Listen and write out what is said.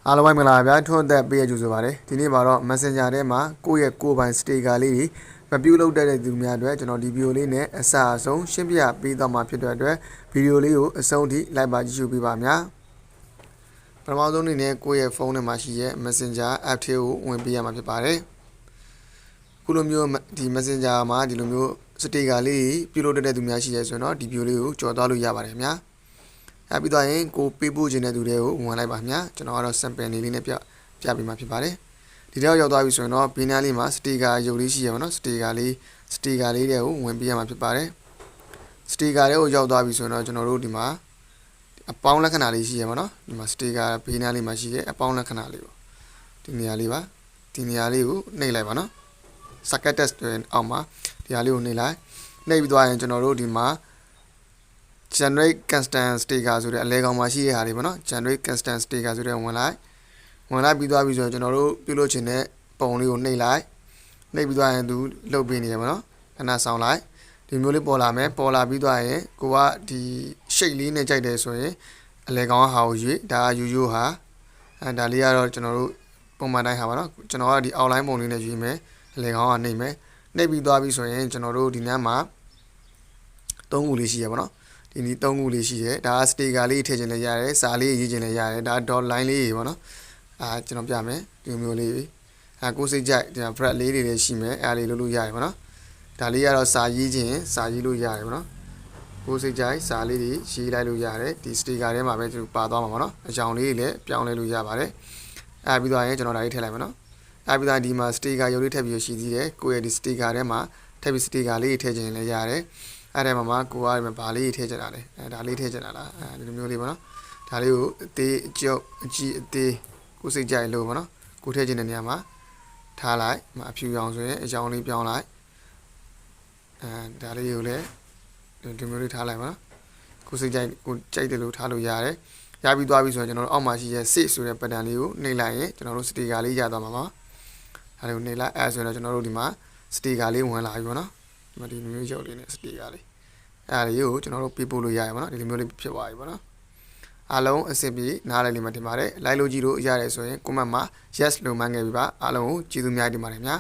အားလုံးပဲမင်္ဂလာပါဗျာထွန်းသက်ပေးရကြဆိုပါတယ်ဒီနေ့မှာတော့ Messenger ထဲမှာကိုယ့်ရဲ့ကိုယ်ပိုင် sticker လေးတွေမပြုတ်လောက်တဲ့သူများအတွက်ကျွန်တော်ဒီဗီဒီယိုလေးနဲ့အစအဆုံးရှင်းပြပေးသွားမှာဖြစ်တဲ့အတွက်ဗီဒီယိုလေးကိုအဆုံးထိလိုက်ပါကြည့်ရှုပေးပါများပထမဆုံးအနေနဲ့ကိုယ့်ရဲ့ဖုန်းထဲမှာရှိတဲ့ Messenger app ထဲကိုဝင်ပေးရမှာဖြစ်ပါတယ်ခုလိုမျိုးဒီ Messenger မှာဒီလိုမျိုး sticker လေးပြုတ်လောက်တဲ့သူများရှိရဲဆိုတော့ဒီဗီဒီယိုလေးကိုကြော်သွားလို့ရပါတယ်များပြီးတော့ရင်ကိုပေးပို့ခြင်းတဲ့သူတွေကိုဝင်လိုက်ပါခင်ဗျာကျွန်တော်ကတော့ sample လေးနဲ့ပြပေးမှာဖြစ်ပါတယ်ဒီတော့ရောက်သွားပြီဆိုရင်တော့ဘေးနားလေးမှာ sticker ရုပ်လေးရှိရပါတော့ sticker လေးတွေကိုဝင်ပေးရမှာဖြစ်ပါတယ် sticker တွေကိုရောက်သွားပြီဆိုရင်တော့ကျွန်တော်တို့ဒီမှာအပေါင်းလက္ခဏာလေးရှိရပါတော့ဒီမှာ sticker ဘေးနားလေးမှာရှိတဲ့အပေါင်းလက္ခဏာလေးပေါ့ဒီနေရာလေးပါဒီနေရာလေးကိုနှိပ်လိုက်ပါနော် circuit test တွေအောက်မှာဒီဟာလေးကိုနှိပ်လိုက်နှိပ်ပြီးသွားရင်ကျွန်တော်တို့ဒီမှာgenerate custom sticker ဆိုတဲ့အလဲကောင်မှာရှိတဲ့ဟာတွေပေါ့နော် generate custom sticker ဆိုတဲ့ဝင်လိုက်ပြီးသွားပြီဆိုတော့ကျွန်တော်တို့ပြုလုပ်ချင်တဲ့ပုံလေးကိုနှိပ်ပြီးသွားရင်သူလှုပ်ပေးနေရပါတော့ခဏဆောင်လိုက်ဒီမျိုးလေးပေါ်လာမယ်ပေါ်လာပြီးသွားရင်ကိုကဒီ shape လေးနဲ့ကြိုက်တယ်ဆိုရင်အလဲကောင်ဟာကိုရွေးဒါကရိုးဟာဒါလေးကတော့ကျွန်တော်တို့ပုံမှန်တိုင်းဟာပါနော်ကျွန်တော်ကဒီ outline ပုံလေးနဲ့ရွေးမယ်အလဲကောင်ကနှိပ်မယ်နှိပ်ပြီးသွားပြီဆိုရင်ကျွန်တော်တို့ဒီနားမှာ၃ခုလေးရှိရပါတော့ဒီနေ့၃ခုလေးရှိတယ်ဒါက sticker လေးထည့်ခြင်းလည်းရတယ်စာလေးရေးခြင်းလည်းရတယ်ဒါ dot line လေးတွေပေါ့နော်ကျွန်တော်ပြမယ်ဒီမျိုးလေးကိုစိတ်ကြိုက်ဒီ bread လေးတွေလည်းရှိမယ်အားလေးလုပ်လို့ရတယ်ပေါ့နော်ဒါလေးကတော့စာရေးခြင်းစာရေးလို့ရတယ်ပေါ့နော်ကိုစိတ်ကြိုက်စာလေးတွေရေးလိုက်လို့ရတယ်ဒီ sticker ထဲမှာပဲသူပါသွားမှာပေါ့နော်အကြောင်းလေးတွေလည်းပြောင်းလဲလို့ရပါတယ်ပြီးတော့ရင်ကျွန်တော်ဒါလေးထည့်လိုက်မယ်နော်ပြီးတော့ဒီမှာ sticker ရုပ်လေးထည့်ပြီးရှိသေးတယ်ကိုရဲ့ဒီ sticker ထဲမှာထည့်ပြီး sticker လေးထည့်ခြင်းလည်းရတယ်အဲ့ဒါမှာကိုကဘာလေးထည့်ချင်တာလဲဒါလေးထည့်ချင်တာလားဒီလိုမျိုးလေးပေါ့နော်ဒါလေးကိုအသေးအကျုပ်အကြီးအသေးကိုစိတ်ကြိုက်လို့ပေါ့နော်ကိုထည့်ချင်တဲ့နေရာမှာထားလိုက်အဖြူရောင်ဆိုရင်အရောင်လေးပြောင်းလိုက်ဒါလေးကိုလည်းဒီမျိုးလေးထားလိုက်ပါနော်ကိုစိတ်ကြိုက်ကိုကြိုက်တယ်လို့ထားလို့ရတယ်ရပြီးသွားပြီဆိုရင်ကျွန်တော်တို့အောက်မှာရှိတဲ့ save ဆိုတဲ့ button လေးကိုနှိပ်လိုက်ရင်ကျွန်တော်တို့ sticker လေးရသွားမှာပါဒါလေးကိုနှိပ်လိုက်ဆိုရင်ကျွန်တော်တို့ဒီမှာ sticker လေးဝင်လာပြီပေါ့နော်ဒီမျိုးရုပ်လေးနဲ့ sticker လေးအဲ့ဒါကိုကျွန်တော်တို့ပေးပို့လို့ရရပါတော့ဒီလိုမျိုးလေးဖြစ်သွားပြီပေါ့နော်အားလုံးအဆင်ပြေနားလည်လိမ့်မယ်ထင်ပါတယ်လိုက်လို့ကြည့်လို့ရတယ်ဆိုရင် comment မှာ yes လို့မှန်းခဲ့ပြီပါအားလုံးကိုကျေးဇူးများတင်ပါတယ်ဗျာ